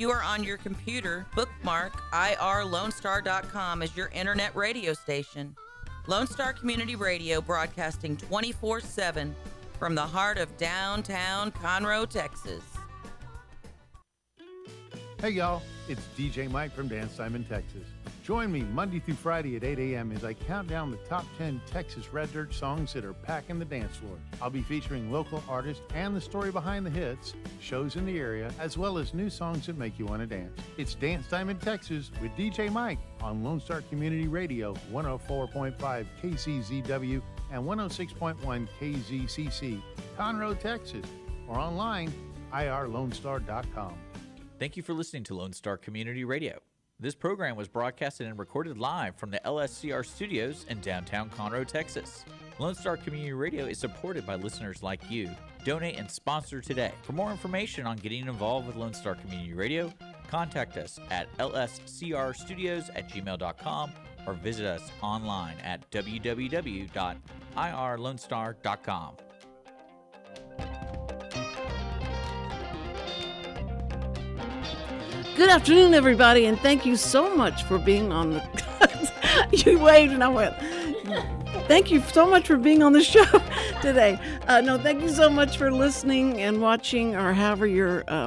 you are on your computer, bookmark irlonestar.com as your internet radio station. Lone Star Community Radio, broadcasting 24/7 from the heart of downtown Conroe, Texas. Hey y'all, it's DJ Mike from Dance Time in Texas. Join me Monday through Friday at 8 a.m. as I count down the top 10 Texas Red Dirt songs that are packing the dance floor. I'll be featuring local artists and the story behind the hits, shows in the area, as well as new songs that make you want to dance. It's Dance Time in Texas with DJ Mike on Lone Star Community Radio, 104.5 KCZW and 106.1 KZCC, Conroe, Texas, or online, irlonestar.com. Thank you for listening to Lone Star Community Radio. This program was broadcasted and recorded live from the LSCR studios in downtown Conroe, Texas. Lone Star Community Radio is supported by listeners like you. Donate and sponsor today. For more information on getting involved with Lone Star Community Radio, contact us at lscrstudios@gmail.com or visit us online at www.irlonestar.com. Good afternoon, everybody, and thank you so much for being on the... You waved and I went, thank you so much for being on the show today. Thank you so much for listening and watching, or however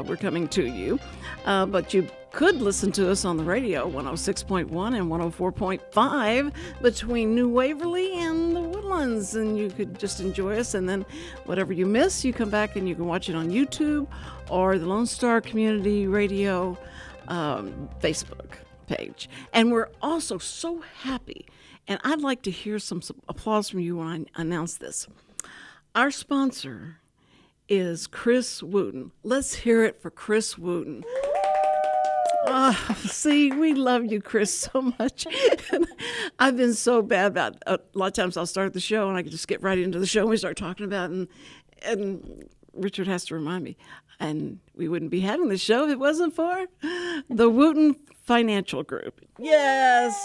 we're coming to you. But you could listen to us on the radio, 106.1 and 104.5 between New Waverly and the Woodlands, and you could just enjoy us. And then whatever you miss, you come back and you can watch it on YouTube or the Lone Star Community Radio Facebook page. And we're also so happy, and I'd like to hear some applause from you when I announce this. Our sponsor is Chris Wootton. Let's hear it for Chris Wootton. See, we love you, Chris, so much. I've been so bad about a lot of times I'll start the show and I can just get right into the show and we start talking about it, and Richard has to remind me. And we wouldn't be having the show if it wasn't for the Wootton Financial Group. Yes.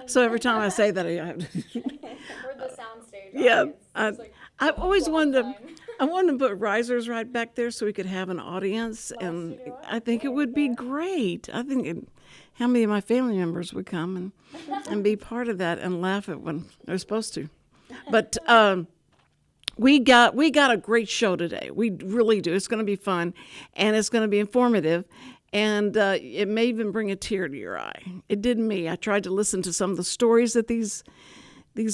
So every time I say that, I have to... We're the soundstage. Yeah, I've always wanted to put risers right back there so we could have an audience, and I think it would be great. I think how many of my family members would come and be part of that and laugh at when they're supposed to. But we got a great show today. We really do. It's going to be fun, and it's going to be informative, and it may even bring a tear to your eye. It did me. I tried to listen to some of the stories that these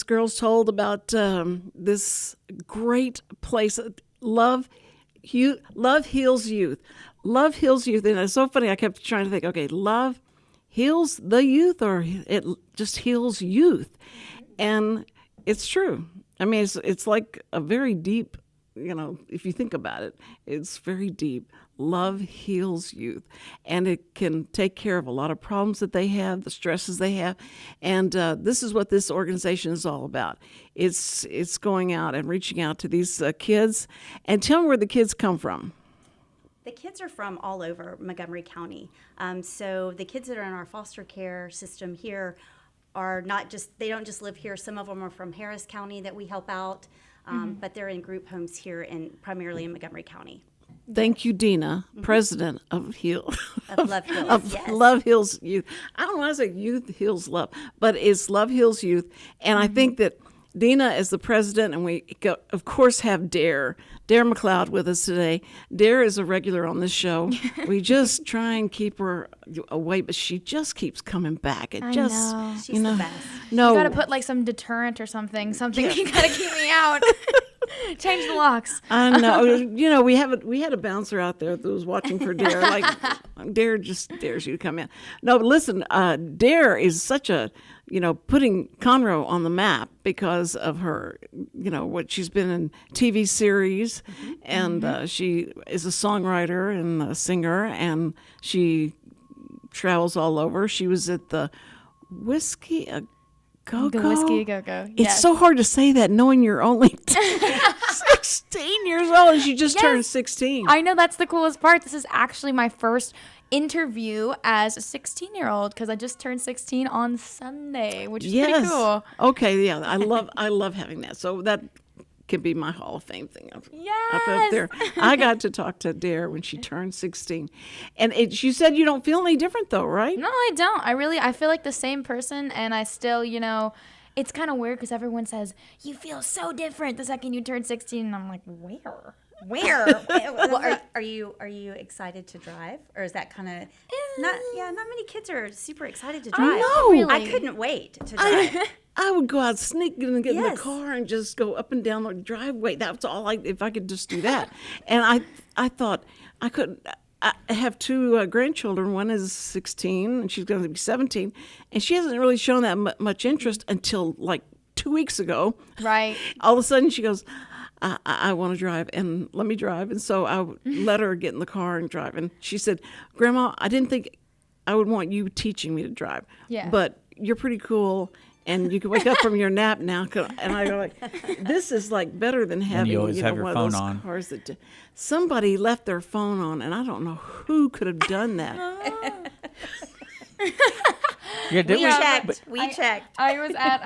girls told about this great place. Love heals youth. Love heals youth. And it's so funny. I kept trying to think, okay, love heals the youth, or it just heals youth. And it's true. I mean, it's like a very deep, if you think about it, it's very deep. Love heals youth, and it can take care of a lot of problems that they have, the stresses they have, and this is what this organization is all about. It's going out and reaching out to these kids, and tell me where the kids come from. The kids are from all over Montgomery County. So the kids that are in our foster care system here are they don't just live here. Some of them are from Harris County that we help out, but they're in group homes here primarily in Montgomery County. Thank you, Dina, president of Love Heals. Yes. Love Heals Youth. I don't want to say Youth Heals Love, but it's Love Heals Youth. And I think that Dina is the president, and we, of course, have Daire McLeod with us today. Daire is a regular on this show. We just try and keep her away, but she just keeps coming back. I know. She's the best. No, You got to put like some deterrent or something. You got to keep me out. Change the locks. I know. We had a bouncer out there that was watching for Daire. Like, Daire just dares you to come in. No, but listen, Daire is such a, putting Conroe on the map because of her, what she's been in TV series, and she is a songwriter and a singer, and she travels all over. She was at the Whiskey Go-Go. The Whiskey Go-Go. It's so hard to say that knowing you're only 16 years old, and she just turned 16. I know, that's the coolest part. This is actually my first interview as a 16-year-old because I just turned 16 on Sunday, which is pretty cool. Okay, yeah, I love having that. So that can be my Hall of Fame thing up Yes. there. I got to talk to Daire when she turned 16. And you said you don't feel any different, though, right? No, I don't. I feel like the same person, and I still, it's kind of weird because everyone says, you feel so different the second you turn 16. And I'm like, where? Well, are you excited to drive, or is that kind of not many kids are super excited to drive. know. Really. I couldn't wait to drive. I would go out sneaking and get in Yes. the car and just go up and down the driveway. That's all if I could just do that. And I thought I couldn't. I have two grandchildren. One is 16 and she's going to be 17. And she hasn't really shown that much interest until like 2 weeks ago. Right. All of a sudden she goes, I want to drive and let me drive. And so I let her get in the car and drive. And she said, Grandma, I didn't think I would want you teaching me to drive. Yeah. But you're pretty cool. And you can wake up from your nap now. And I go like, this is like better than having you always have your one phone of those on. cars that somebody left their phone on, and I don't know who could have done that. Yeah, did We checked. I was at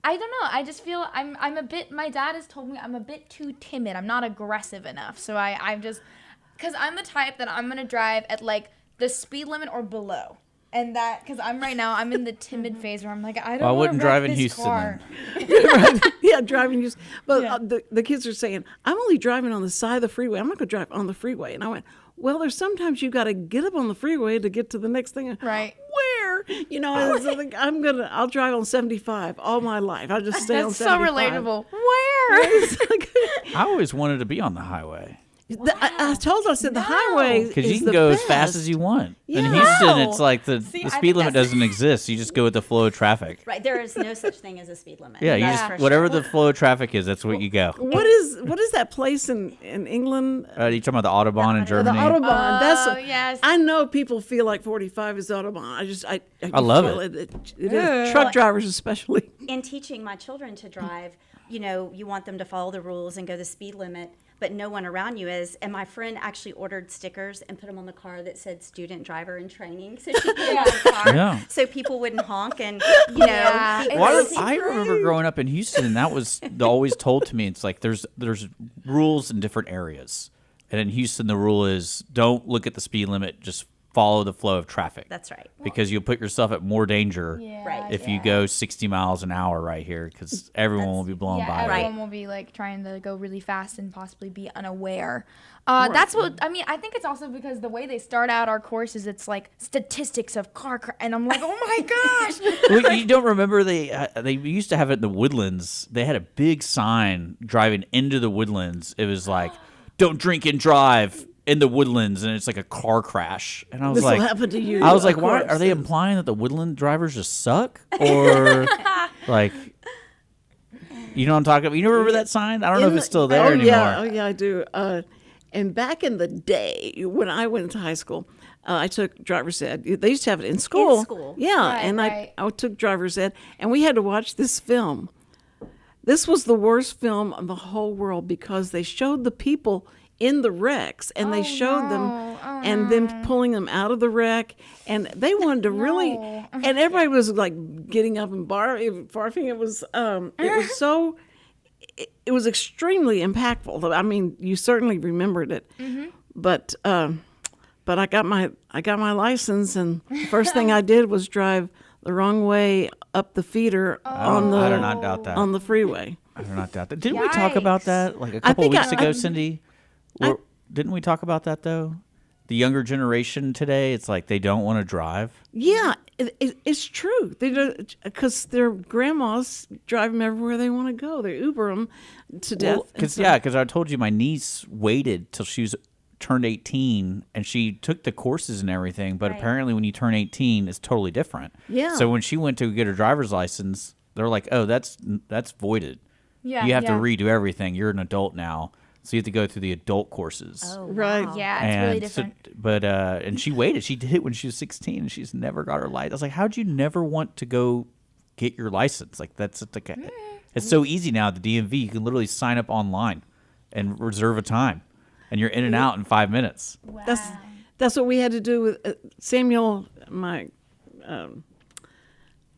I don't know. I just feel I'm a bit. My dad has told me I'm a bit too timid. I'm not aggressive enough. So I'm just because I'm the type that I'm gonna drive at like the speed limit or below. And that, because I'm in the timid phase where I'm like, I don't I want wouldn't to wreck drive in this Houston car. Yeah, driving use. But Yeah. the kids are saying, I'm only driving on the side of the freeway. I'm not going to drive on the freeway. And I went, well, there's sometimes you got to get up on the freeway to get to the next thing. Right. Where? And so I'll drive on 75 all my life. I'll just stay on That's so 75. relatable. Where? It's like, I always wanted to be on the highway I told her, I said, the highway because is you can the go best. as fast as you want. In Yeah. Houston, it's like the See, I speed think limit that's- doesn't exist. You just go with the flow of traffic. Right, there is no such thing as a speed limit. Yeah, you That's just for whatever sure. the flow of traffic is, that's what you go. What is that place in England? You talking about the Autobahn in The Germany? Autobahn. Oh, yes. I know people feel like 45 is Autobahn. I love feel it. It is. Truck drivers especially. In teaching my children to drive, you want them to follow the rules and go the speed limit, but no one around you is. And my friend actually ordered stickers and put them on the car that said student driver in training. So she put them on the car Yeah. so people wouldn't honk and, Yeah, be it's- crazy. I remember growing up in Houston, and that was always told to me. It's like there's rules in different areas, and in Houston the rule is don't look at the speed limit, just follow the flow of traffic. That's right. Because you'll put yourself at more danger Right. if you go 60 miles an hour right here, because everyone will be blown Yeah, by. everyone it. will be like trying to go really fast and possibly be unaware. That's what I mean. I think it's also because the way they start out our courses, it's like statistics of car crash, and I'm like, oh my gosh. Well, you don't remember they used to have it in the Woodlands. They had a big sign driving into the Woodlands. It was like, "Don't drink and drive in the Woodlands," and it's like a car crash. And I was This will like, happen to you. I was like, of why course. are they implying that the Woodland drivers just suck, or like, you know what I'm talking about? You remember that sign? I don't know if it's still there anymore. Yeah, I do. And back in the day when I went into high school, I took driver's ed. They used to have it in school. In school. Yeah, Right, and right. I took driver's ed, and we had to watch this film. This was the worst film in the whole world because they showed the people in the wrecks, and they showed them and them pulling them out of the wreck, and they wanted to really, and everybody was like getting up and barfing. It was so. It was extremely impactful. I mean, you certainly remembered it, but I got my license, and the first thing I did was drive the wrong way up the feeder I do not doubt that. on the freeway. I do not doubt that. Didn't we talk about that like a couple think weeks I- ago, Cindy? Didn't we talk about that though? The younger generation today, it's like they don't want to drive. Yeah, it's true. They don't, because their grandmas drive them everywhere they want to go. They Uber them to death. Because and so- I told you my niece waited till she was turned 18 and she took the courses and everything. But apparently, when you turn 18, it's totally different. Yeah. So when she went to get her driver's license, they're like, "Oh, that's voided. Yeah, you have to yeah. redo everything. You're an adult now, so you have to go through the adult courses." Oh, Right. wow. Yeah, it's really different. And she waited. She did it when she was 16, and she's never got her license. I was like, how'd you never want to go get your license? Like it's so easy now at the DMV. You can literally sign up online and reserve a time, and you're in and out in 5 minutes. That's what we had to do with Samuel, my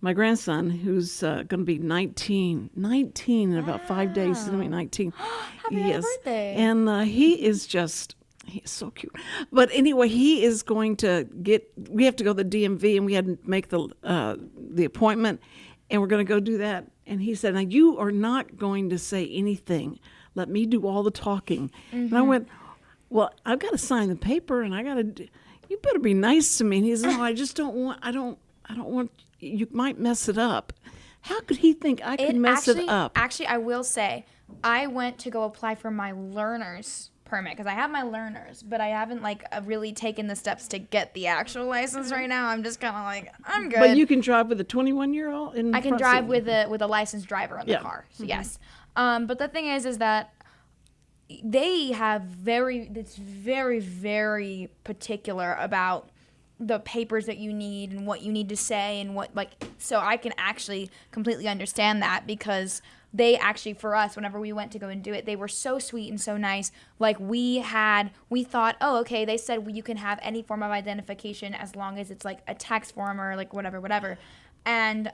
my grandson, who's going to be 19 in about 5 days. He's going to be 19. Happy birthday. And he's so cute. But anyway, he is going to we have to go to the DMV, and we had to make the appointment, and we're going to go do that. And he said, now you are not going to say anything. Let me do all the talking. And I went, well, I've got to sign the paper, and you better be nice to me. And he said, no, I don't want, you might mess it up. How could he think I could mess it up? Actually, I will say, I went to go apply for my learner's permit because I have my learner's, but I haven't really taken the steps to get the actual license right now. I'm just kind of like, I'm good. But you can drive with a 21-year-old in I can front drive seat. with a licensed driver in the car. So yes. But the thing is that they have it's very, very particular about the papers that you need and what you need to say and so I can actually completely understand that, because they actually, for us, whenever we went to go and do it, they were so sweet and so nice. We thought, oh, okay, they said you can have any form of identification as long as it's a tax form or whatever. And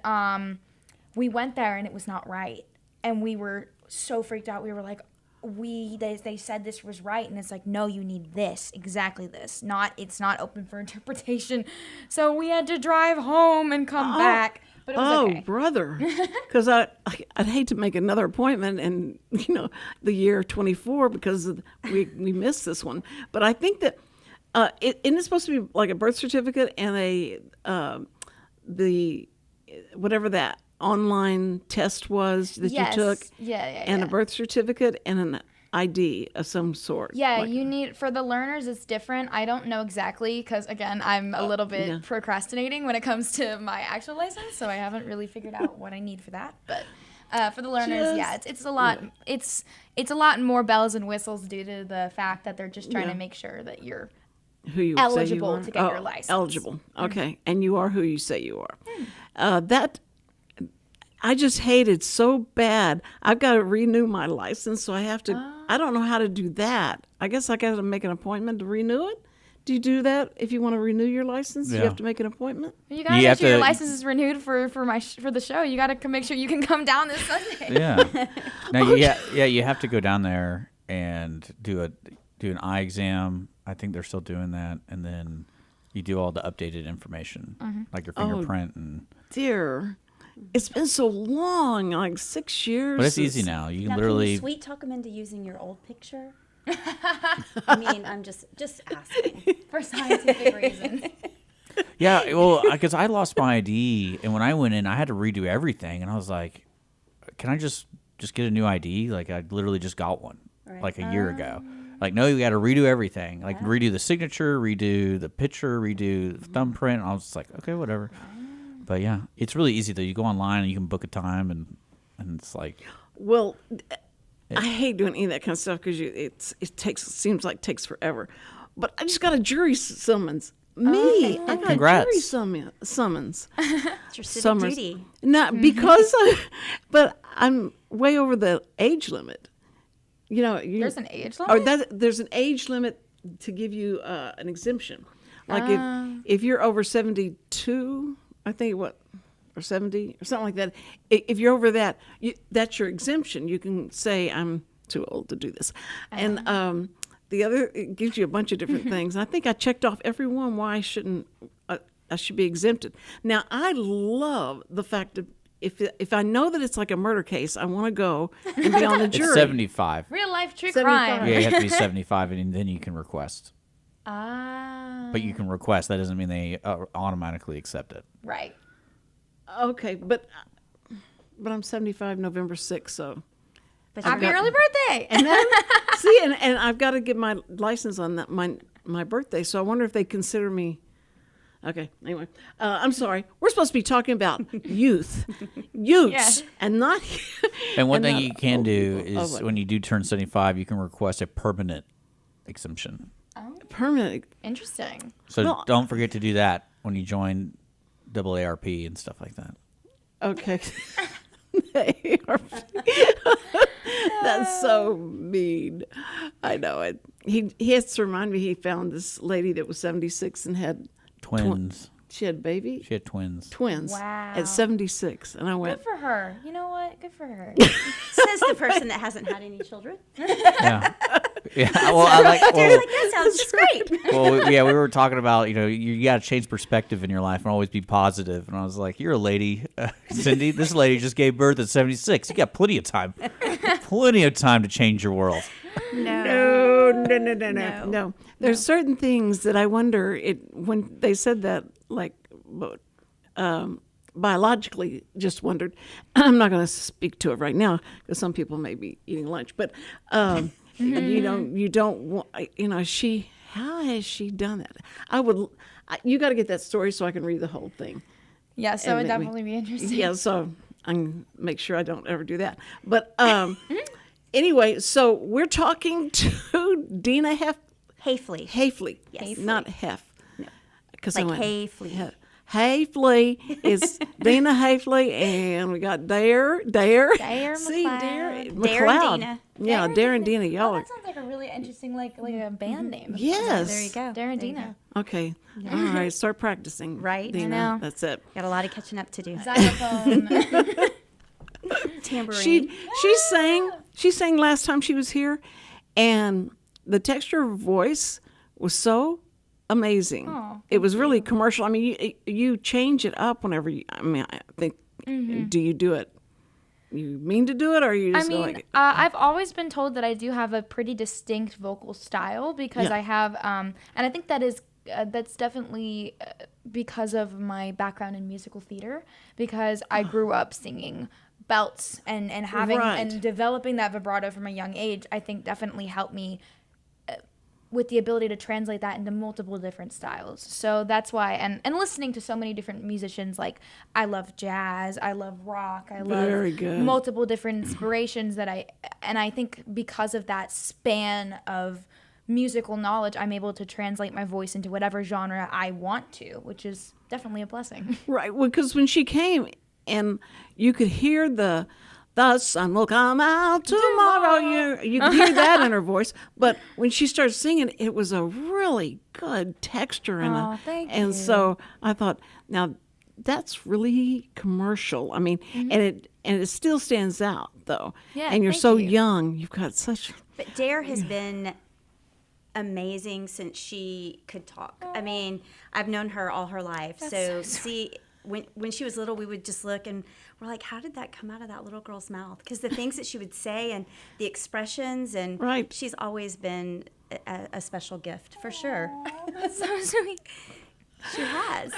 we went there and it was not right. And we were so freaked out. We were like, they said this was right, and it's no, you need this, exactly this. It's not open for interpretation. So we had to drive home and come back. But it was okay. Brother, because I'd hate to make another appointment and the year 24 because we missed this one. But I think that isn't it supposed to be like a birth certificate and the whatever that online test was that you took, and a birth certificate and an ID of some sort. Yeah, you need, for the learners, it's different. I don't know exactly because, again, I'm a little bit procrastinating when it comes to my actual license, so I haven't really figured out what I need for that. But for the learners, it's a lot. It's a lot more bells and whistles due to the fact that they're just trying to make sure that you're who you eligible say you are? to get your license. Eligible, okay, and you are who you say you are. That. I just hate it so bad. I've got to renew my license, so I have to. I don't know how to do that. I guess I got to make an appointment to renew it. Do you do that if you want to renew your license? You have to make an appointment. You got to make sure your license is renewed for the show. You got to make sure you can come down this Sunday. Yeah. Now, you have to go down there and do an eye exam. I think they're still doing that, and then you do all the updated information, like your fingerprint and. Dear. It's been so long, 6 years. But it's easy now. You can now, literally. Can you sweet talk them into using your old picture? I mean, I'm just asking for scientific reasons. Yeah, well, because I lost my ID, and when I went in, I had to redo everything, and I was like, "Can I just get a new ID?" I literally just got one a year ago. No, you got to redo everything. Redo the signature, redo the picture, redo the thumbprint. I was just like, okay, whatever. But yeah, it's really easy though. You go online and you can book a time, and it's like. Well, I hate doing any of that kind of stuff because it seems like it takes forever. But I just got a jury summons. I got Congrats. a jury summons. it's your civic duty. Not because, but I'm way over the age limit. There's an age limit. Or there's an age limit to give you an exemption. If you're over 72. I think or 70 or something like that. If you're over that, that's your exemption. You can say I'm too old to do this, and the other it gives you a bunch of different things. I think I checked off every one why I shouldn't. I should be exempted. Now I love the fact that if I know that it's like a murder case, I want to go and be on the jury. It's 75. Real life true 75. crime. Yeah, you have to be 75, and then you can request. But you can request. That doesn't mean they automatically accept it. Right. Okay, but I'm 75 November 6th, so. But Happy early birthday! And then, see, and I've got to get my license on that my birthday, so I wonder if they consider me. Okay, anyway, I'm sorry. We're supposed to be talking about youths, and not. And one thing you can do is when you do turn 75, you can request a permanent exemption. Permanent. Interesting. So don't forget to do that when you join AARP and stuff like that. Okay. That's so mean. I know it. He has to remind me he found this lady that was 76 and had Twins. She had baby She had twins. Wow. at 76, and I went. Good for her. You know what? Good for her. Says the person that hasn't had any children. Yeah. Yeah. Well, I like. Dare's Well, like, that sounds just great. well, yeah, we were talking about, you got to change perspective in your life and always be positive. And I was like, you're a lady, Cindy. This lady just gave birth at 76. You got plenty of time. Plenty of time to change your world. No. There's certain things that I wonder when they said that, like, biologically, just wondered. I'm not going to speak to it right now because some people may be eating lunch, but you don't want, how has she done that? You got to get that story so I can read the whole thing. Yeah, so And it would make me- definitely be interesting. Yeah, so I can make sure I don't ever do that. But anyway, so we're talking to Dina Hafley. Hafley. Yes. Not Hef. No. Because Like Hafley. Hafley is Dina Hafley, and we got Daire. Daire See, McLeod. Daire Daire and McLeod. Dina. Yeah, Daire and Dina. Y'all Oh, are. that sounds like a really interesting, like a band name. Yes. There you go. Daire and There you Dina. Okay. All right. Start practicing. Right. I Dina. know. That's it. go. Got a lot of catching up to do. Xylophone. Tambourine. She sang last time she was here, and the texture of her voice was so amazing. Oh, It was really commercial. I mean, you change it up whenever I think. Do you do it? You mean to do it, or you I just go mean, like? I've always been told that I do have a pretty distinct vocal style because Yeah. I have, and I think that's definitely because of my background in musical theater, because I grew up singing belts and having Right. and developing that vibrato from a young age. I think definitely helped me with the ability to translate that into multiple different styles. So that's why, and listening to so many different musicians, like I love jazz, I love rock, I love Very good. multiple different inspirations and I think because of that span of musical knowledge, I'm able to translate my voice into whatever genre I want to, which is definitely a blessing. Right, because when she came and you could hear the sun will come out tomorrow. You could hear that in her voice. But when she started singing, it was a really good texture. Thank and you. so I thought, now that's really commercial. I mean, and it still stands out, though. Yeah, and you're thank so you. young. You've got such... But Daire has been amazing since she could talk. I mean, I've known her all her life. So see, when she was little, we would just look and we're like, how did that come out of that little girl's mouth? Because the things that she would say and the expressions, and Right. she's always been a special gift for sure. That's so sweet. She has.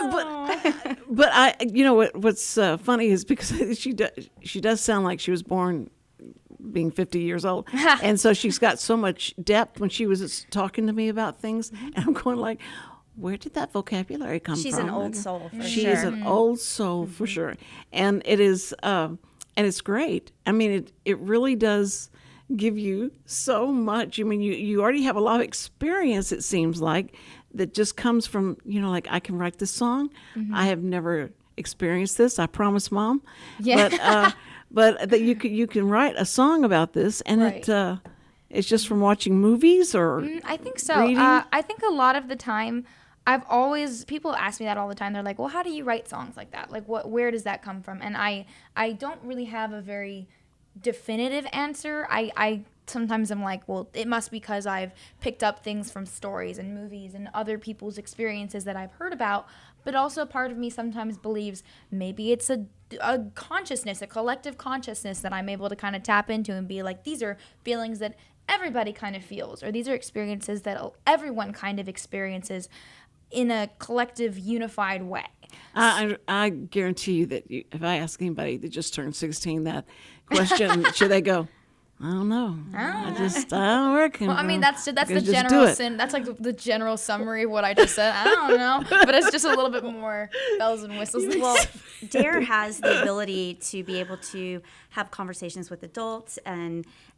But what's funny is because she does sound like she was born being 50 years old, and so she's got so much depth when she was talking to me about things, and I'm going like, where did that vocabulary come She's from? an old soul for She sure. is an old soul for sure, and it is, and it's great. I mean, it really does give you so much. I mean, you already have a lot of experience. It seems like that just comes from like I can write this song. I have never experienced this. I promise, Mom. Yeah. But that you can write a song about this, and Right. it's just from watching movies or I think so. reading? I think a lot of the time, people ask me that all the time. They're like, well, how do you write songs like that? Like, where does that come from? And I don't really have a very definitive answer. I sometimes I'm like, well, it must be because I've picked up things from stories and movies and other people's experiences that I've heard about. But also part of me sometimes believes maybe it's a consciousness, a collective consciousness that I'm able to kind of tap into and be like, these are feelings that everybody kind of feels, or these are experiences that everyone kind of experiences in a collective, unified way. I guarantee you that if I ask anybody that just turned 16 that question, should they go, I don't know. I don't reckon. Well, I mean, that's the Just do general it. that's like the general summary of what I just said. I don't know, but it's just a little bit more bells and whistles. Well, Daire has the ability to be able to have conversations with adults,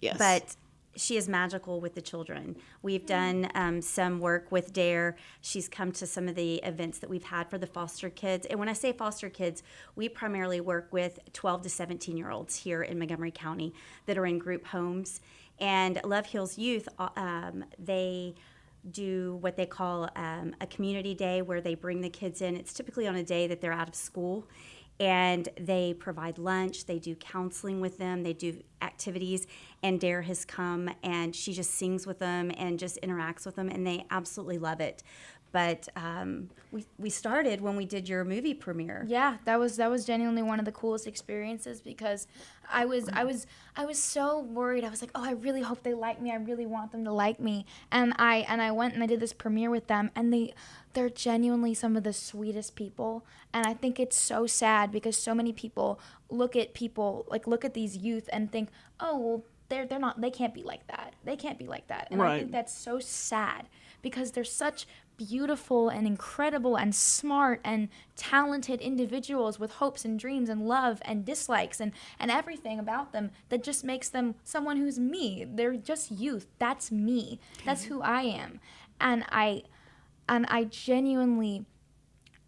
Yes. but she is magical with the children. We've done some work with Daire. She's come to some of the events that we've had for the foster kids. And when I say foster kids, we primarily work with 12 to 17-year-olds here in Montgomery County that are in group homes. And Love Heals Youth, they do what they call a community day where they bring the kids in. It's typically on a day that they're out of school, and they provide lunch, they do counseling with them, they do activities, and Daire has come and she just sings with them and just interacts with them, and they absolutely love it. But we started when we did your movie premiere. Yeah, that was genuinely one of the coolest experiences, because I was so worried. I was like, oh, I really hope they like me. I really want them to like me. And I went and I did this premiere with them, and they're genuinely some of the sweetest people. And I think it's so sad because so many people look at these youth and think, oh, well, they can't be like that. They can't be like that. And I think that's so sad, because they're such beautiful and incredible and smart and talented individuals with hopes and dreams and love and dislikes and everything about them that just makes them someone who's me. They're just youth. That's me. That's who I am. And I genuinely,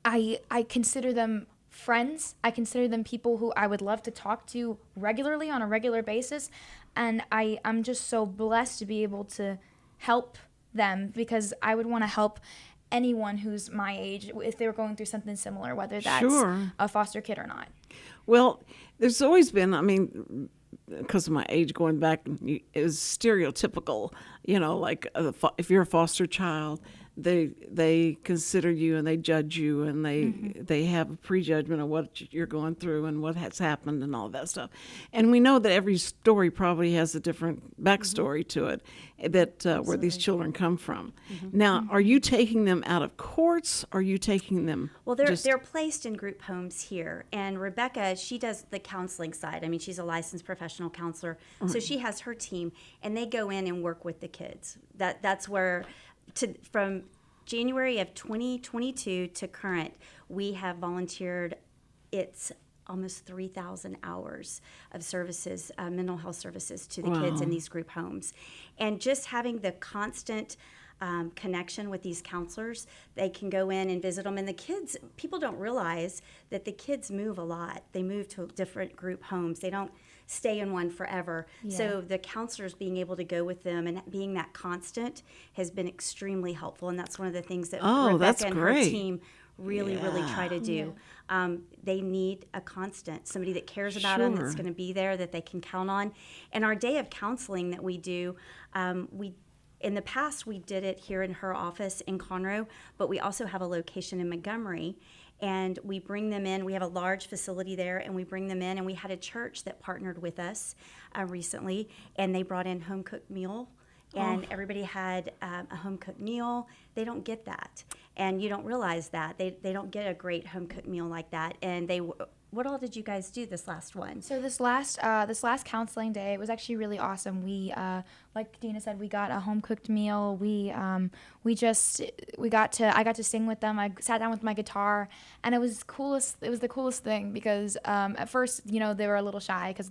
I consider them friends. I consider them people who I would love to talk to regularly on a regular basis. And I'm just so blessed to be able to help them, because I would want to help anyone who's my age if they were going through something similar, whether that's a foster kid or not. Well, there's always been, I mean, because of my age going back, it was stereotypical, like if you're a foster child, they consider you and they judge you, and they have a prejudgment of what you're going through and what has happened and all that stuff. And we know that every story probably has a different backstory to it, that where these children come from. Now, are you taking them out of courts? Or are you taking them? Well, they're placed in group homes here, and Rebecca, she does the counseling side. I mean, she's a licensed professional counselor, so she has her team, and they go in and work with the kids. That's where. From January of 2022 to current, we have volunteered, it's almost 3,000 hours of services, mental health services to the kids in these group homes. And just having the constant connection with these counselors, they can go in and visit them. And the kids, people don't realize that the kids move a lot. They move to different group homes. They don't stay in one forever. Yeah. So the counselors being able to go with them and being that constant has been extremely helpful. And that's one of the things that Rebecca and her team really try to do. They need a constant, somebody that cares about them, that's going to be there, that they can count on. And our day of counseling that we do, in the past we did it here in her office in Conroe, but we also have a location in Montgomery. And we bring them in. We have a large facility there, and we bring them in. And we had a church that partnered with us recently, and they brought in home-cooked meal. And everybody had a home-cooked meal. They don't get that. And you don't realize that. They don't get a great home-cooked meal like that. And what all did you guys do this last one? So this last counseling day, it was actually really awesome. We, like Dina said, we got a home cooked meal. I got to sing with them. I sat down with my guitar, and it was the coolest thing, because at first, they were a little shy because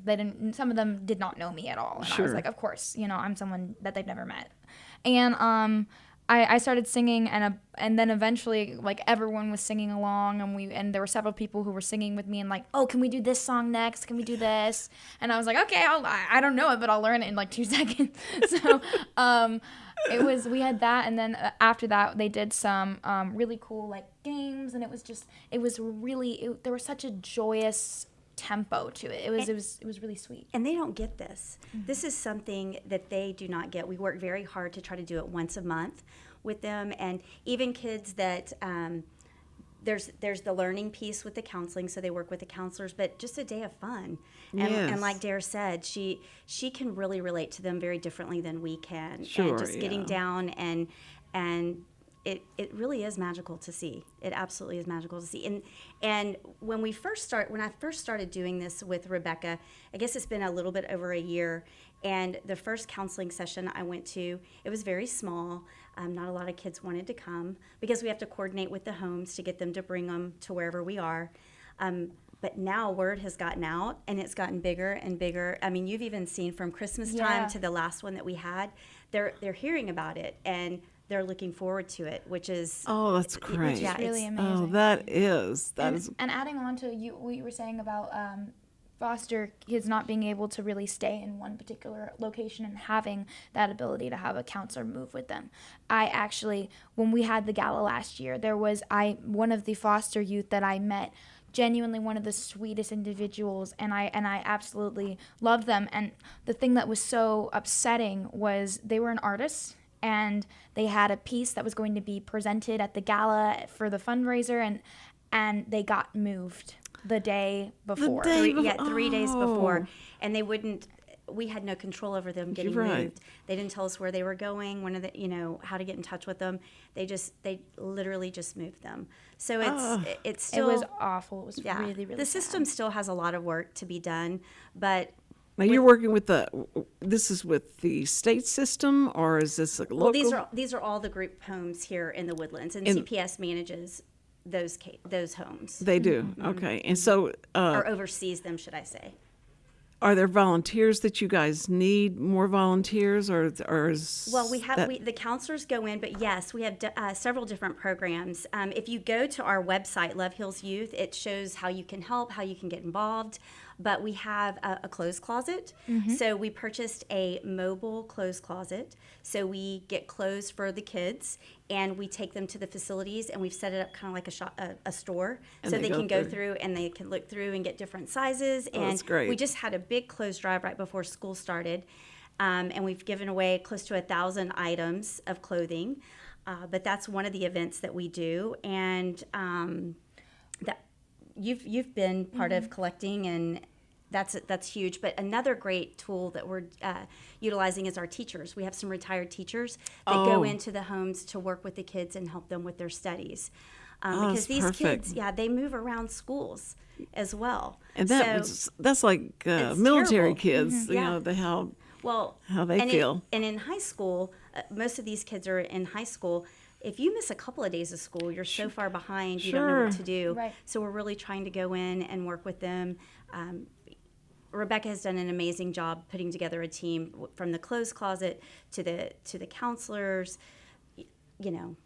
some of them did not know me at all. And I was like, of course, I'm someone that they've never met. And I started singing, and then eventually, like, everyone was singing along, and there were several people who were singing with me, and like, oh, can we do this song next? Can we do this? And I was like, okay, I don't know it, but I'll learn it in like 2 seconds. So we had that, and then after that, they did some really cool like games, and there was such a joyous tempo to it. It was really sweet. And they don't get this. Mm-hmm. This is something that they do not get. We work very hard to try to do it once a month with them, and even kids that there's the learning piece with the counseling, so they work with the counselors, but just a day of fun. And like Daire said, she can really relate to them very differently than we can. And just getting down and it really is magical to see. It absolutely is magical to see. And when I first started doing this with Rebecca, I guess it's been a little bit over a year, and the first counseling session I went to, it was very small. Not a lot of kids wanted to come because we have to coordinate with the homes to get them to bring them to wherever we are. But now word has gotten out, and it's gotten bigger and bigger. I mean, you've even seen from Christmas time to the last one that we had, they're hearing about it, and they're looking forward to it, which is that's great. Which is really amazing. That is. And adding on to what you were saying about foster kids not being able to really stay in one particular location and having that ability to have a counselor move with them. I actually, when we had the gala last year, there was one of the foster youth that I met, genuinely one of the sweetest individuals, and I absolutely loved them. And the thing that was so upsetting was they were an artist, and they had a piece that was going to be presented at the gala for the fundraiser, and they got moved the day before. 3 days before, and we had no control over them getting moved. They didn't tell us where they were going, how to get in touch with them. They literally just moved them. So it's still, it was awful. It was really, really the system sad. still has a lot of work to be done, but Now you're working with this is with the state system, or is this a local? Well, these are all the group homes here in the Woodlands, and CPS manages those homes. They do. Okay. And so Or oversees them, should I say. are there volunteers that you guys need, more volunteers, or is Well, the counselors go in, but yes, we have several different programs. If you go to our website, Love Heals Youth, it shows how you can help, how you can get involved. But we have a clothes closet. So we purchased a mobile clothes closet. So we get clothes for the kids, and we take them to the facilities, and we've set it up kind of like a store, And so they they go can go through. through and they can look through and get different sizes. Oh, And that's great. we just had a big clothes drive right before school started, and we've given away close to 1,000 items of clothing. But that's one of the events that we do, and that you've been part of collecting, and that's huge. But another great tool that we're utilizing is our teachers. We have some retired teachers that go into the homes to work with the kids and help them with their studies. Because that's these perfect. kids, they move around schools as well. and that's like it's military terrible. kids, Yeah. how they feel. And in high school, most of these kids are in high school. If you miss a couple of days of school, you're so far behind, you don't know what to do. Right. So we're really trying to go in and work with them. Rebecca has done an amazing job putting together a team from the clothes closet to the counselors.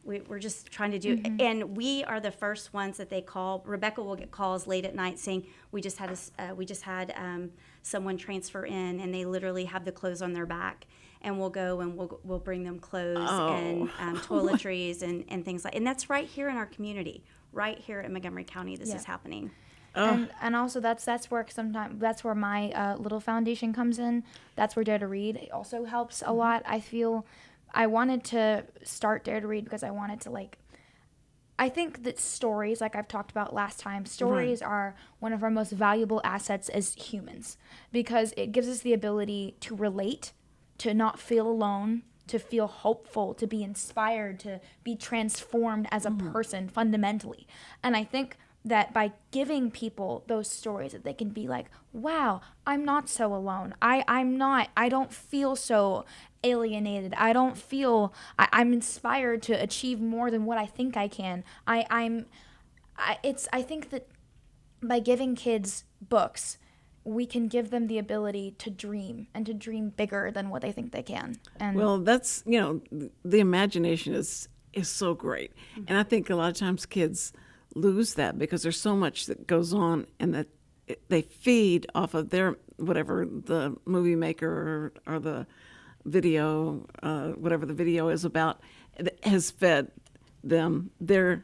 We're just trying to do, and we are the first ones that they call. Rebecca will get calls late at night saying, we just had someone transfer in, and they literally have the clothes on their back, and we'll go and we'll bring them clothes and toiletries and things and that's right here in our community, right here in Montgomery County. This is happening. And also that's where my little foundation comes in. That's where Dare to Read also helps a lot. I feel I wanted to start Dare to Read because I wanted to I think that stories, like I've talked about last time, stories are one of our most valuable assets as humans, because it gives us the ability to relate, to not feel alone, to feel hopeful, to be inspired, to be transformed as a person fundamentally. And I think that by giving people those stories, that they can be like, wow, I'm not so alone. I don't feel so alienated. I'm inspired to achieve more than what I think I can. I think that by giving kids books, we can give them the ability to dream, and to dream bigger than what they think they can. And Well, that's the imagination is so great, and I think a lot of times kids lose that because there's so much that goes on, and that they feed off of their whatever the movie maker or the video, whatever the video is about, has fed them their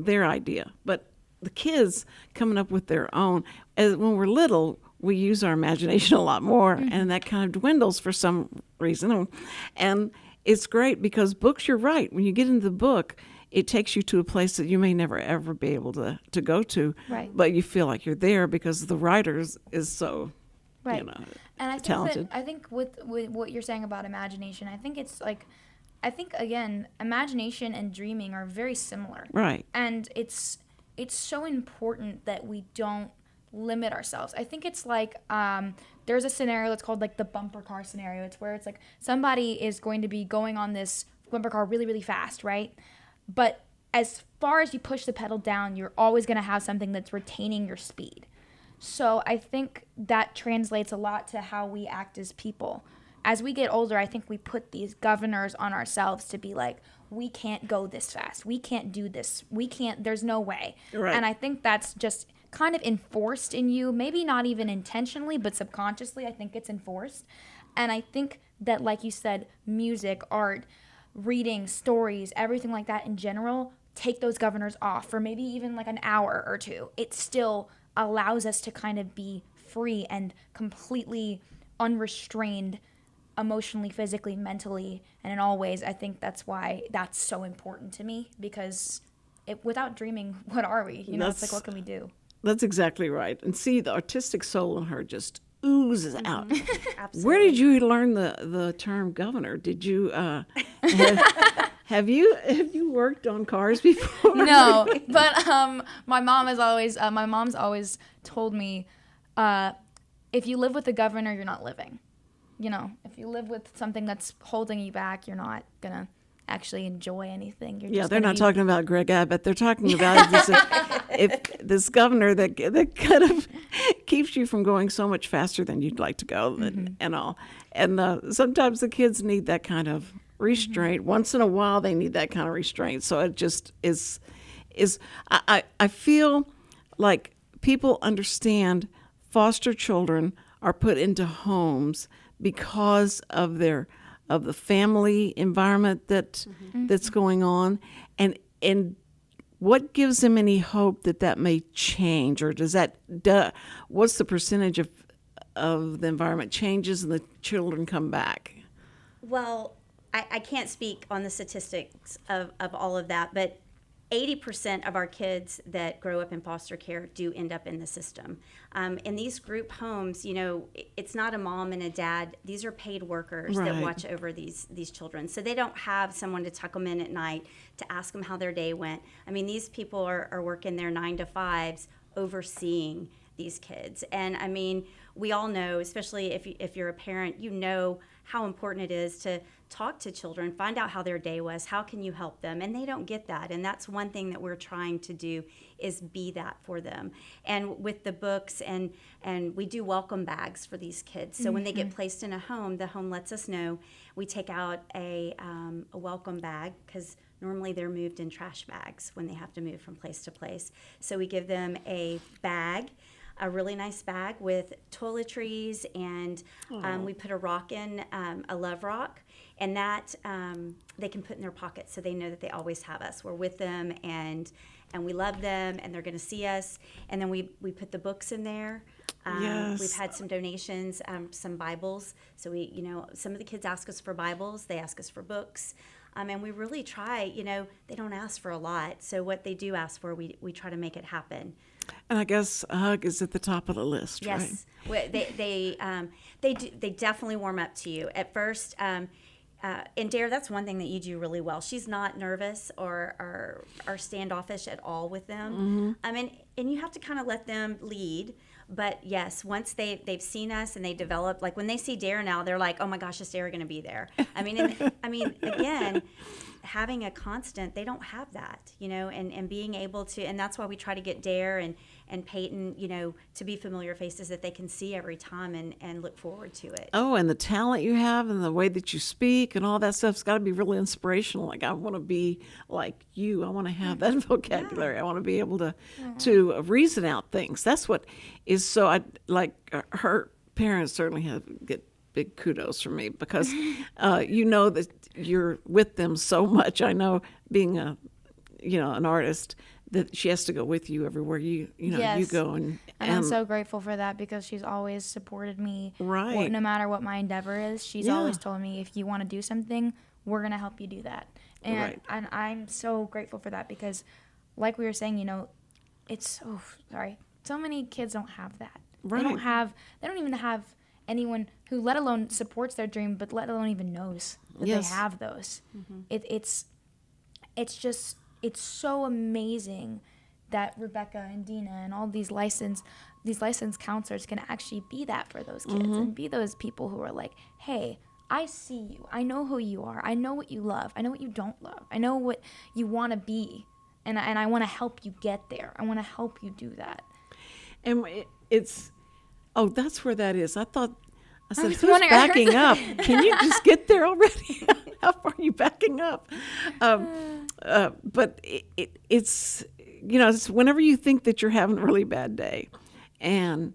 idea. But the kids coming up with their own, when we're little, we use our imagination a lot more, and that kind of dwindles for some reason. And it's great because books, you're right, when you get into the book, it takes you to a place that you may never ever be able to go to, Right. but you feel like you're there because the writers is so right. And I think talented. I think with what you're saying about imagination, I think it's again, imagination and dreaming are very similar. Right. And it's so important that we don't limit ourselves. I think it's like there's a scenario that's called like the bumper car scenario. It's where it's like somebody is going to be going on this bumper car really, really fast, right? But as far as you push the pedal down, you're always going to have something that's retaining your speed. So I think that translates a lot to how we act as people. As we get older, I think we put these governors on ourselves to be like, we can't go this fast. We can't do this. We can't, there's no way. Right. And I think that's just kind of enforced in you, maybe not even intentionally, but subconsciously, I think it's enforced. And I think that, like you said, music, art, reading, stories, everything like that in general, take those governors off for maybe even like an hour or two. It still allows us to kind of be free and completely unrestrained emotionally, physically, mentally, and in all ways. I think that's why that's so important to me, because without dreaming, what are we? You know, it's like, what can we do? That's exactly right. And see, the artistic soul in her just oozes out. Absolutely. Where did you learn the term governor? Did you have you worked on cars before? No, but my mom's always told me, if you live with the governor, you're not living. You know, if you live with something that's holding you back, you're not gonna actually enjoy anything. They're not talking about Greg Abbott. They're talking about this governor that kind of keeps you from going so much faster than you'd like to go, and all. And sometimes the kids need that kind of restraint. Once in a while, they need that kind of restraint. So it just is. I feel like people understand foster children are put into homes because of the family environment that's going on, and what gives them any hope that may change, or what's the percentage of the environment changes and the children come back? Well, I can't speak on the statistics of all of that, but 80% of our kids that grow up in foster care do end up in the system. In these group homes, you know, it's not a mom and a dad. These are paid workers that watch over these children. So they don't have someone to tuck them in at night to ask them how their day went. I mean, these people are working their 9 to 5s overseeing these kids. And I mean, we all know, especially if you're a parent, you know how important it is to talk to children, find out how their day was, how can you help them, and they don't get that. And that's one thing that we're trying to do, is be that for them. And with the books, and we do welcome bags for these kids. So when they get placed in a home, the home lets us know. We take out a welcome bag, because normally they're moved in trash bags when they have to move from place to place. So we give them a bag, a really nice bag with toiletries, and we put a rock in, a love rock, and that they can put in their pocket, so they know that they always have us. We're with them, and we love them, and they're going to see us. And then we put the books in there. Yes. We've had some donations, some Bibles. So some of the kids ask us for Bibles. They ask us for books. And we really try, they don't ask for a lot. So what they do ask for, we try to make it happen. And I guess a hug is at the top of the list, yes. right? They definitely warm up to you. At first, in Daire, that's one thing that you do really well. She's not nervous or standoffish at all with them. And you have to kind of let them lead. But yes, once they've seen us and they develop, like when they see Daire now, they're like, oh my gosh, is Daire going to be there? Again, having a constant, they don't have that, and being able to, and that's why we try to get Daire and Peyton, to be familiar faces that they can see every time and look forward to it. Oh, and the talent you have and the way that you speak and all that stuff's got to be really inspirational. Like, I want to be like you. I want to have that vocabulary. I want to be able to reason out things. That's what is so, her parents certainly get big kudos from me, because that you're with them so much. I know, being an artist, that she has to go with you everywhere you go, and I'm so grateful for that, because she's always supported me. Right. No matter what my endeavor is, she's always told me, if you want to do something, we're gonna help you do that. And I'm so grateful for that, because, like we were saying, so many kids don't have that. Right. They don't even have anyone who, let alone supports their dream, but let alone even knows that they have those. It's so amazing that Rebecca and Dina and all these licensed counselors can actually be that for those kids, and be those people who are like, hey, I see you. I know who you are. I know what you love. I know what you don't love. I know what you want to be, and I want to help you get there. I want to help you do that. And that's where that is. I said, was who's wondering- backing up? Can you just get there already? How far are you backing up? But it's it's whenever you think that you're having a really bad day, and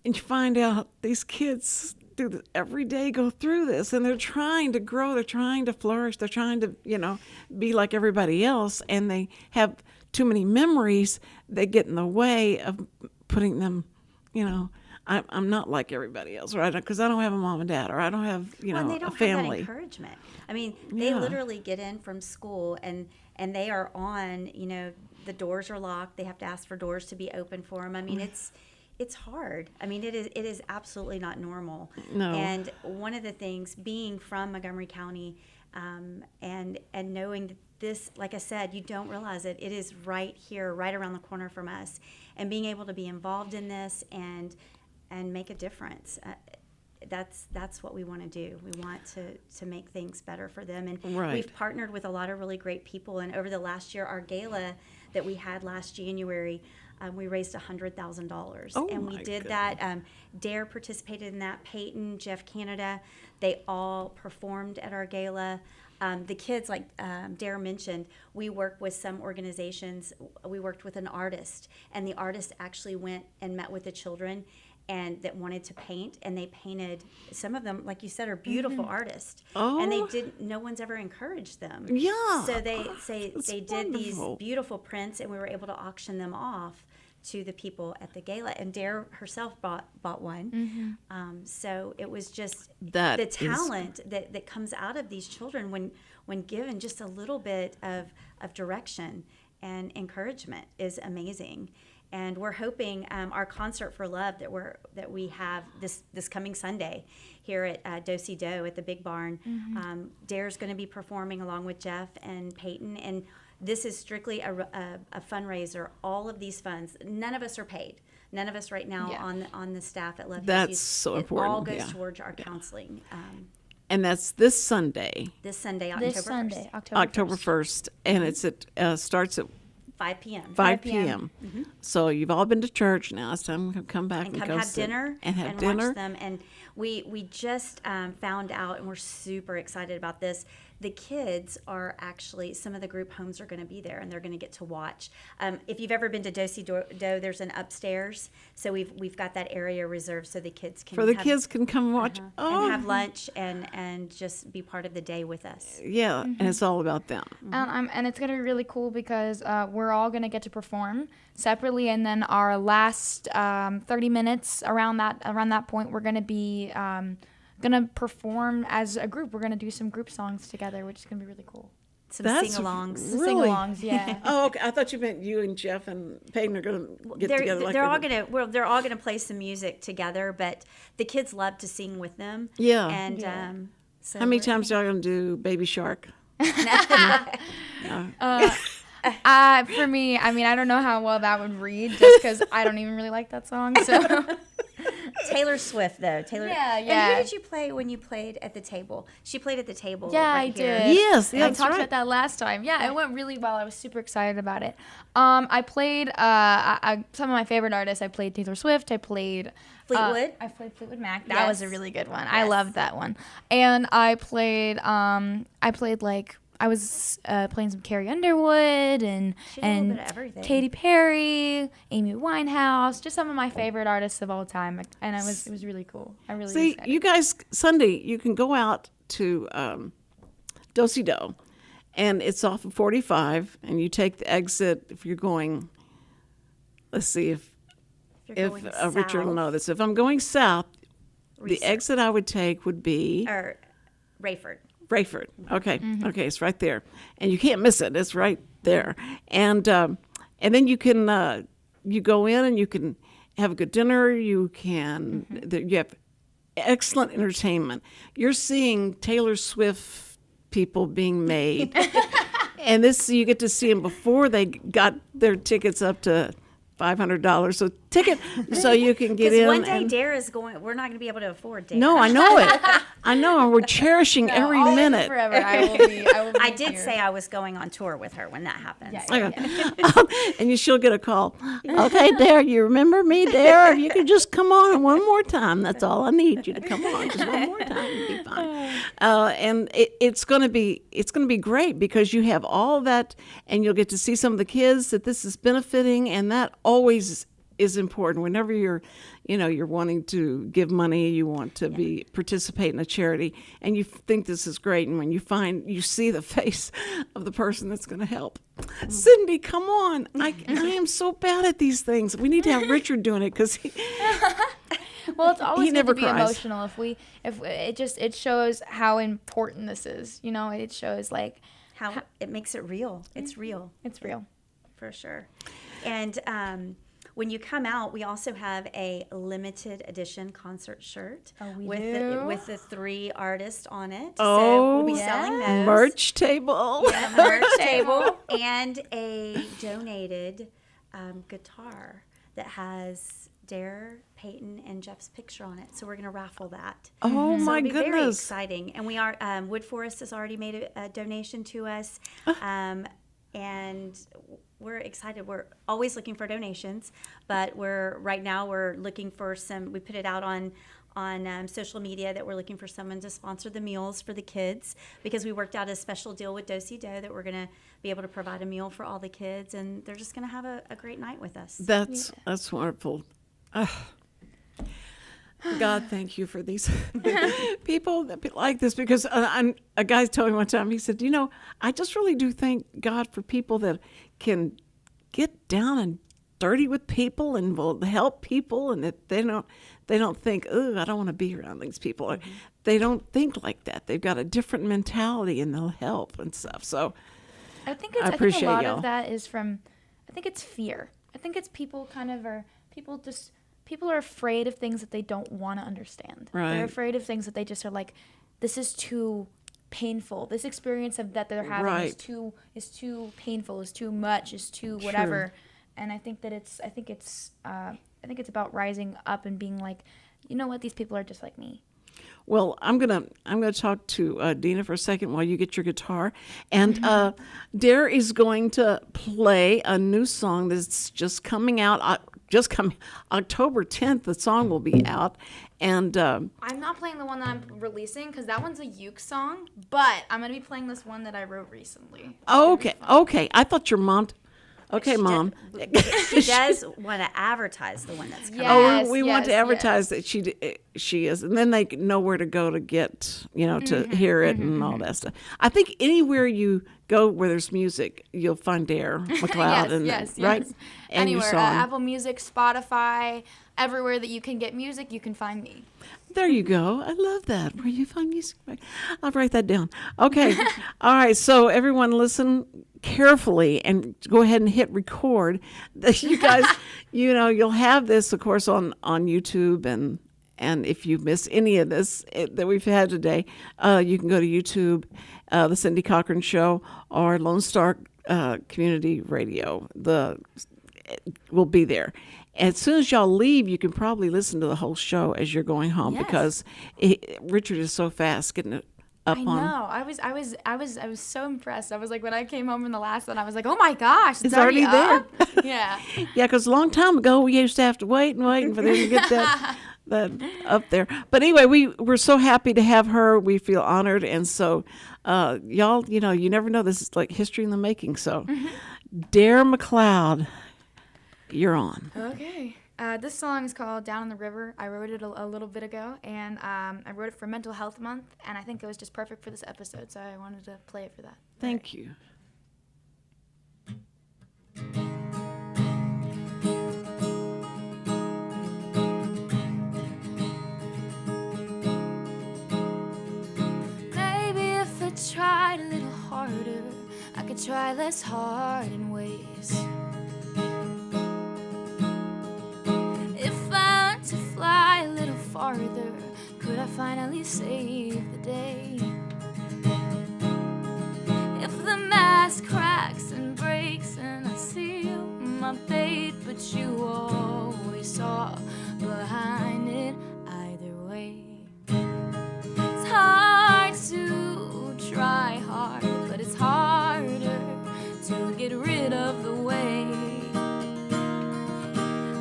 you find out these kids do this every day, go through this, and they're trying to grow, they're trying to flourish, they're trying to, be like everybody else, and they have too many memories that get in the way of putting them, I'm not like everybody else, right? Because I don't have a mom and dad, or I don't have, and they a don't family. have that encouragement. I mean, they literally get in from school and they are on, the doors are locked. They have to ask for doors to be open for them. I mean, it's hard. I mean, it is absolutely not normal. No. And one of the things, being from Montgomery County, and knowing that this, like I said, you don't realize it. It is right here, right around the corner from us, and being able to be involved in this and make a difference. That's what we want to do. We want to make things better for them. And Right. we've partnered with a lot of really great people. And over the last year, our gala that we had last January, we raised $100,000. Oh, and we my did goodness. that. Daire participated in that. Peyton, Jeff Canada, they all performed at our gala. The kids, like Daire mentioned, we work with some organizations. We worked with an artist, and the artist actually went and met with the children and that wanted to paint, and they painted. Some of them, like you said, are beautiful artists, and they Oh. didn't. No one's ever encouraged them. Yeah. So they That's they did wonderful. these beautiful prints, and we were able to auction them off to the people at the gala. And Daire herself bought one. So it was just That the is- talent that comes out of these children when given just a little bit of direction and encouragement is amazing. And we're hoping our concert for love that we have this coming Sunday here at Do at the Big Barn. Daire's going to be performing along with Jeff and Peyton, and this is strictly a fundraiser. All of these funds, none of us are paid. None of us right now Yeah. on the staff at Love Hills That's Youth. so It all important, goes yeah. towards our counseling. And that's this Sunday, This Sunday, October This Sunday, 1st, October 1st, and starts at 5 p.m. 5 p.m. p.m. So you've all been to church now. It's time to come back and and come go have sit dinner and have watch dinner. them. And we just found out, and we're super excited about this. The kids are actually, some of the group homes are going to be there, and they're going to get to watch. If you've ever been to Do, there's an upstairs, so we've got that area reserved so the kids can For the have, kids can come watch. Oh, and have lunch and just be part of the day with us. yeah, and it's all about them. And it's gonna be really cool because we're all gonna get to perform separately, and then our last 30 minutes around that point, we're gonna be gonna perform as a group. We're gonna do some group songs together, which is gonna be really cool. Some That's sing-alongs. Really? Sing-alongs, yeah. Oh, okay. I thought you meant you and Jeff and Peyton are going to get together. Like They're all gonna play some music together, but the kids love to sing with them. Yeah. And so How many we're- times y'all going to do Baby Shark? For me, I mean, I don't know how well that would read, just because I don't even really like that song. So Taylor Swift, though. Yeah, And yeah. who did you play when you played at the table? She played at the table. yeah, right I here. did. Yes, I that's talked right. about that last time. Yeah, it went really well. I was super excited about it. I played some of my favorite artists. I played Taylor Swift. I played Fleetwood. I played Fleetwood Mac. That was a Yes. really good one. I Yes. loved that one. And I played I was playing some Carrie Underwood and She did a little bit of everything. Katy Perry, Amy Winehouse, just some of my favorite artists of all time. And it was really cool. I really See, excited. you guys, Sunday, you can go out to Do, and it's off of 45, and you take the exit if you're going, let's see if You're going Richard will south, know this. If I'm going south, the Research. exit I would take would be Or Rayford. Rayford. Okay, okay, it's right there, and you can't miss it. It's right there, and then you can you go in and you can have a good dinner. You can you have excellent entertainment. You're seeing Taylor Swift people being made, and this you get to see them before they got their tickets up to $500. So ticket so you can get Because in. one day and- Daire is going. We're not going to be able to afford Daire. No, I know it. I know, and we're cherishing every Always minute. Forever. I will be I did here. say I was going on tour with her when that happens. Yeah, Okay. And she'll get a call. Okay, Daire, you remember me, Daire? If you could just come on one more time, that's all I need you to come on. Just one more time, you'll be fine. And it's going to be great because you have all that, and you'll get to see some of the kids that this is benefiting, and that always is important. Whenever you're wanting to give money, you want to participate in a charity, and you think this is great, and when you see the face of the person that's going to help. Cindy, come on! I am so bad at these things. We need to have Richard doing it because Well, it's always He good never to be cries. emotional. If it shows how important this is. It shows like How it makes it real. It's real. it's real. For sure. And when you come out, we also have a limited edition concert shirt with the 3 artists on it. So we'll be selling those. merch table. Yeah, merch table and a donated guitar that has Daire, Peyton, and Jeff's picture on it. So we're going to raffle that. Oh So my it'll be very goodness! exciting. And we are Wood Forest has already made a donation to us, and we're excited. We're always looking for donations, but right now we're looking for some. We put it out on social media that we're looking for someone to sponsor the meals for the kids because we worked out a special deal with Do-Si-Do that we're going to be able to provide a meal for all the kids, and they're just going to have a great night with us. That's wonderful. God, thank you for these people that be like this because a guy told me one time, he said, I just really do thank God for people that can get down and dirty with people and will help people, and that they don't think, oh, I don't want to be around these people. Mm-hmm. They don't think like that. They've got a different mentality and they'll help and stuff. So I think I a appreciate lot y'all. of that is from. I think it's fear. I think it's people are afraid of things that they don't want to understand. Right. They're afraid of things that they just are like, this is too painful. This experience that they're having Right. is too painful, is too much, is too whatever. And I think that I think it's about rising up and being like, you know what, these people are just like me. Well, I'm gonna talk to Dina for a second while you get your guitar, and Daire is going to play a new song that's just coming out. October 10th. The song will be out, and I'm not playing the one that I'm releasing because that one's a uke song, but I'm gonna be playing this one that I wrote recently. okay. I thought your mom. Okay, Mom. She does want to advertise the one that's coming. Yeah. We want to yes, advertise that she is, and then they know where to go to get, to hear it and all that stuff. I think anywhere you go where there's music, you'll find Daire McLeod, yes. right? And your Anywhere, song. Apple Music, Spotify, everywhere that you can get music, you can find me. There you go. I love that. Where you find music. I'll write that down. Okay. All right. So everyone listen carefully and go ahead and hit record. You guys, you'll have this, of course, on YouTube. And if you miss any of this that we've had today, you can go to YouTube, The Cindy Cochran Show, or Lone Star Community Radio. We'll be there. As soon as y'all leave, you can probably listen to the whole show as you're going home because Richard is so fast getting it up I on. know. I was so impressed. I was like, when I came home in the last one, I was like, oh my gosh, it's already there. up? Yeah. Yeah, because a long time ago we used to have to wait for them to get that up there. But anyway, we're so happy to have her. We feel honored, and so y'all, you never know. This is like history in the making. So, Daire McLeod. You're on. Okay. This song is called Down in the River. I wrote it a little bit ago, and I wrote it for Mental Health Month, and I think it was just perfect for this episode, so I wanted to play it for that. Thank you. Maybe if I tried a little harder, I could try less hard in ways. To fly a little farther, could I finally save the day? If the mast cracks and breaks and I seal my fate, but you always saw behind it either way. It's hard to try hard, but it's harder to get rid of the way.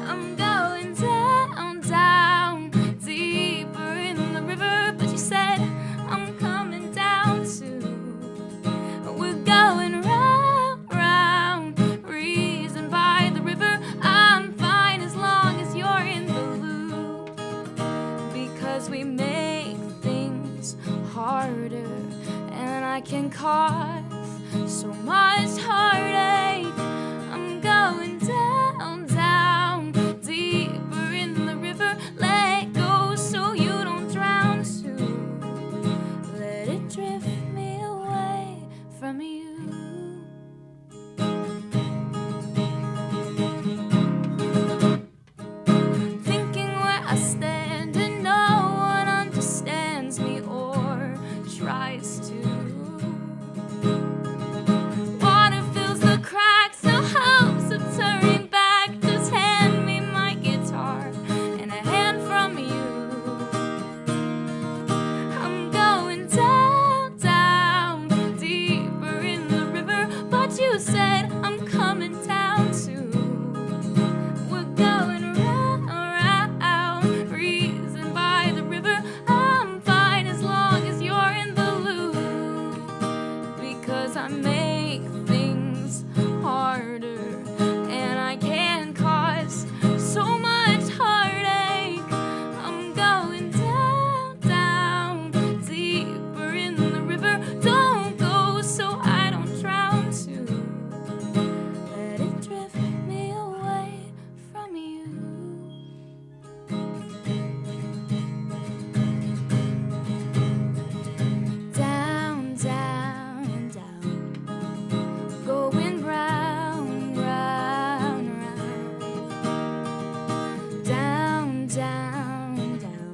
I'm going down, down, deeper in the river, but you said I'm coming down too. We're going round, round, reason by the river. I'm fine as long as you're in the loop, because we make things harder, and I can cause so much heartache. I'm going down, down, deeper in the river. Let go so you don't drown too. Let it drift me away from you. Thinking where I stand and no one understands me or tries to. Water fills the cracks, no hopes of turning back. Just hand me my guitar and a hand from you. I'm going down, down, deeper in the river, but you said I'm coming down too. We're going round, round, reason by the river. I'm fine as long as you're in the loop, because I make things harder, and I can cause so much heartache. I'm going down, down, deeper in the river. Don't go so I don't drown too. Let it drift me away from you. Down, down, down, going round, round, round. Down, down, down,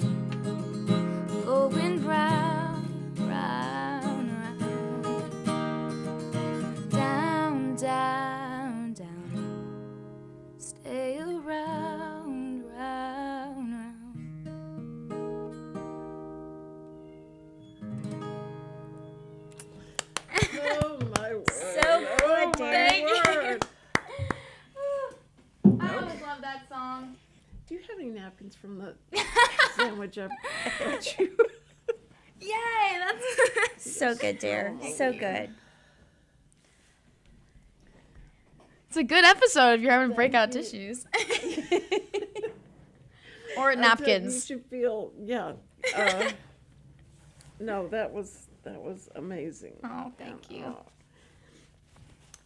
going round, round, round. Down, down, down, stay around, round, round. Oh my word. So good, Daire. Word. I always love that song. Do you have any napkins from the sandwich I brought you? Yay, that's So good, Daire. So good. It's a good episode if you're having breakout tissues. Or You napkins. should feel, yeah. No, that was amazing. Oh, thank you.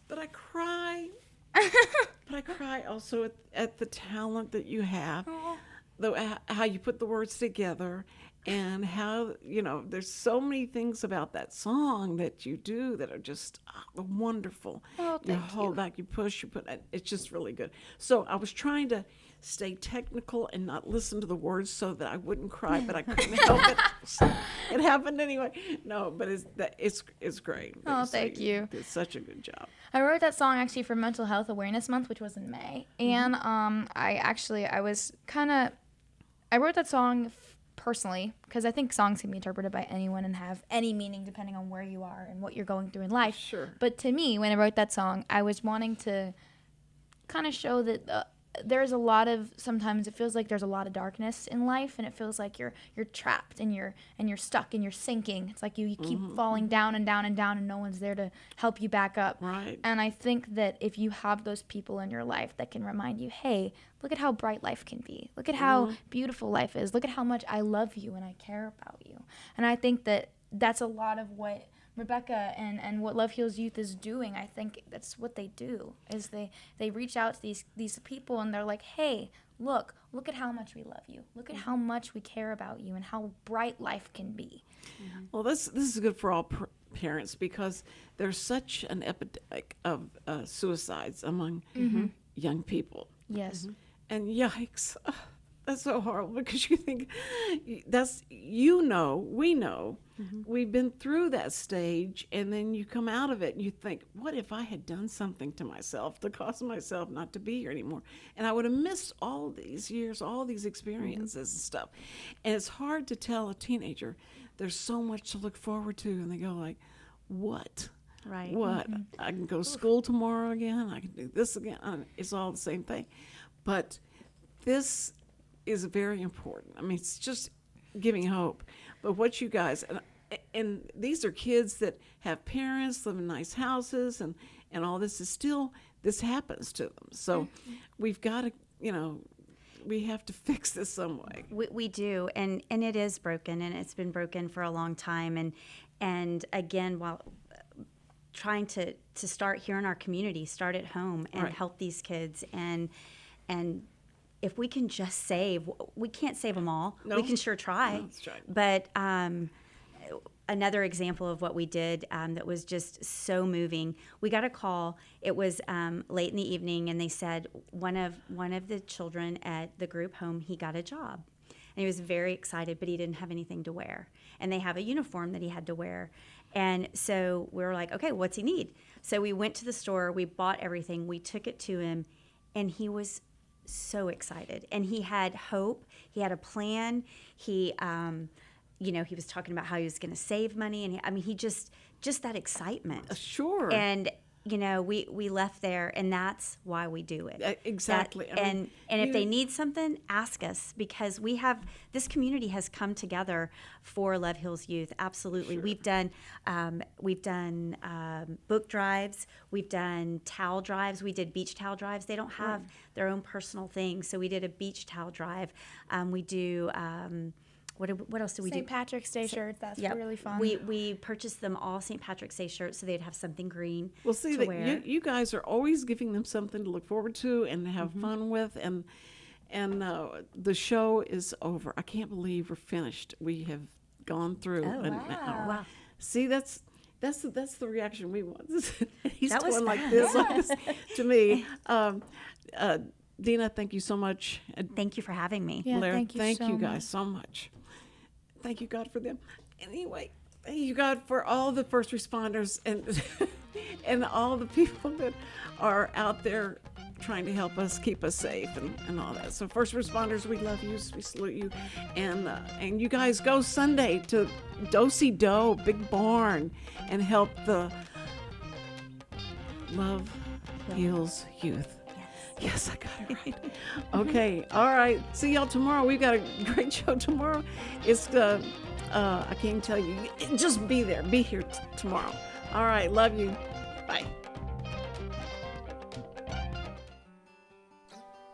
But I cry. But I cry also at the talent that you have, how you put the words together, and how, there's so many things about that song that you do that are just wonderful. Oh, You thank hold you. back, you push, you put, it's just really good. So I was trying to stay technical and not listen to the words so that I wouldn't cry, but I couldn't help it. So it happened anyway. No, but it's great. Oh, thank you. Did such a good job. I wrote that song actually for Mental Health Awareness Month, which was in May. And I wrote that song personally, because I think songs can be interpreted by anyone and have any meaning depending on where you are and what you're going through in life. Sure. But to me, when I wrote that song, I was wanting to kind of show that there's a lot of, sometimes it feels like there's a lot of darkness in life, and it feels like you're trapped and you're stuck and you're sinking. It's like you keep falling down and down and down, and no one's there to help you back up. Right. And I think that if you have those people in your life that can remind you, hey, look at how bright life can be. Look at how beautiful life is. Look at how much I love you and I care about you. And I think that that's a lot of what Rebecca and what Love Heals Youth is doing. I think that's what they do, is they reach out to these people, and they're like, hey, look at how much we love you. Look at how much we care about you and how bright life can be. Well, this is good for all parents, because there's such an epidemic of suicides among young people. Yes. And yikes, That's so horrible because you think we know, we've been through that stage, and then you come out of it and you think, what if I had done something to myself to cause myself not to be here anymore? And I would have missed all these years, all these experiences and stuff. And it's hard to tell a teenager there's so much to look forward to, and they go like, what? Right. What? I can go to school tomorrow again. I can do this again. It's all the same thing. But this is very important. I mean, it's just giving hope. But what you guys, and these are kids that have parents, live in nice houses, and all this is still, this happens to them. So we've got to, we have to fix this some way. We do, and it is broken, and it's been broken for a long time. And again, while trying to start here in our community, start at home and help these kids, and if we can just save, we can't save them all. No. We can sure try. No, that's right. But another example of what we did that was just so moving. We got a call. It was late in the evening, and they said one of the children at the group home, he got a job, and he was very excited, but he didn't have anything to wear, and they have a uniform that he had to wear, and so we were like, okay, what's he need? So we went to the store, we bought everything, we took it to him, and he was so excited, and he had hope. He had a plan. He he was talking about how he was going to save money, and he just that excitement. Sure. And we left there, and that's why we do it. Exactly. And if they need something, ask us, because this community has come together for Love Heals Youth. Absolutely. Sure. We've done book drives. We've done towel drives. We did beach towel drives. They don't have their own personal things, so we did a beach towel drive. We do. What else do we do? St. Patrick's Day shirts. That's really fun. We purchased them all St. Patrick's Day shirts, so they'd have something green. Well, see, to wear. You guys are always giving them something to look forward to and have fun with, and the show is over. I can't believe we're finished. We have gone through. Wow. See, that's the reaction we want. He's that was going like this to me. Dina, thank you so much. Thank you for having me. Yeah, Blair, thank you guys so much. Thank you, God, for them. Anyway, thank you, God, for all the first responders and all the people that are out there trying to help us, keep us safe, and all that. So first responders, we love you. We salute you. And you guys go Sunday to Do-Si-Do, Big Barn, and help the Love Heals Youth. Yes, I got it right. Okay, all right. See y'all tomorrow. We've got a great show tomorrow. It's I can't even tell you. Just be there. Be here tomorrow. All right, love you. Bye.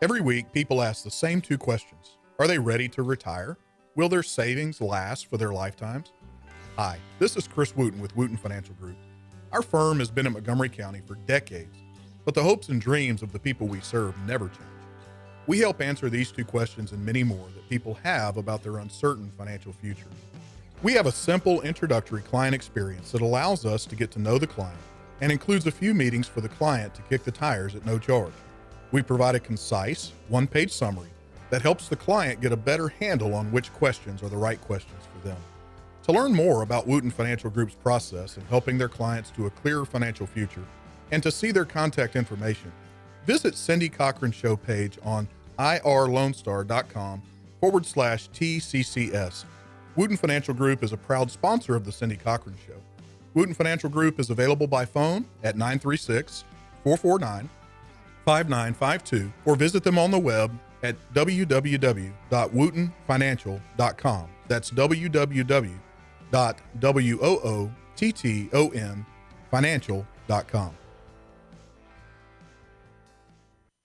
Every week, people ask the same two questions. Are they ready to retire? Will their savings last for their lifetimes? Hi, this is Chris Wootton with Wootton Financial Group. Our firm has been in Montgomery County for decades, but the hopes and dreams of the people we serve never change. We help answer these two questions and many more that people have about their uncertain financial future. We have a simple introductory client experience that allows us to get to know the client and includes a few meetings for the client to kick the tires at no charge. We provide a concise, one-page summary that helps the client get a better handle on which questions are the right questions for them. To learn more about Wootton Financial Group's process in helping their clients to a clearer financial future, and to see their contact information, visit Cindy Cochran's show page on irlonestar.com/TCCS. Wootton Financial Group is a proud sponsor of the Cindy Cochran Show. Wootton Financial Group is available by phone at 936-449-5952 or visit them on the web at www.woottonfinancial.com. That's www.woottonfinancial.com.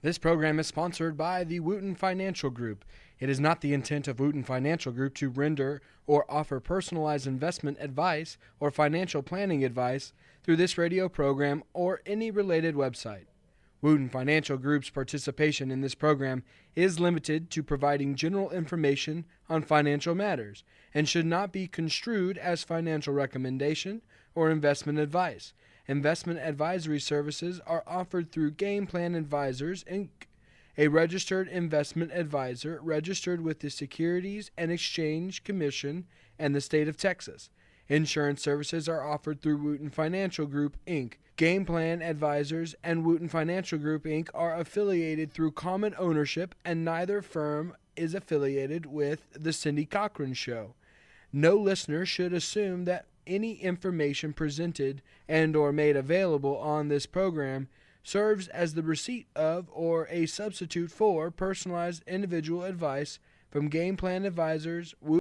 This program is sponsored by the Wootton Financial Group. It is not the intent of Wootton Financial Group to render or offer personalized investment advice or financial planning advice through this radio program or any related website. Wootton Financial Group's participation in this program is limited to providing general information on financial matters and should not be construed as financial recommendation or investment advice. Investment advisory services are offered through Game Plan Advisors, Inc., a registered investment advisor registered with the Securities and Exchange Commission and the state of Texas. Insurance services are offered through Wootton Financial Group, Inc. Game Plan Advisors and Wootton Financial Group, Inc. are affiliated through common ownership, and neither firm is affiliated with The Cindy Cochran Show. No listener should assume that any information presented and or made available on this program serves as the receipt of or a substitute for personalized individual advice from Game Plan Advisors,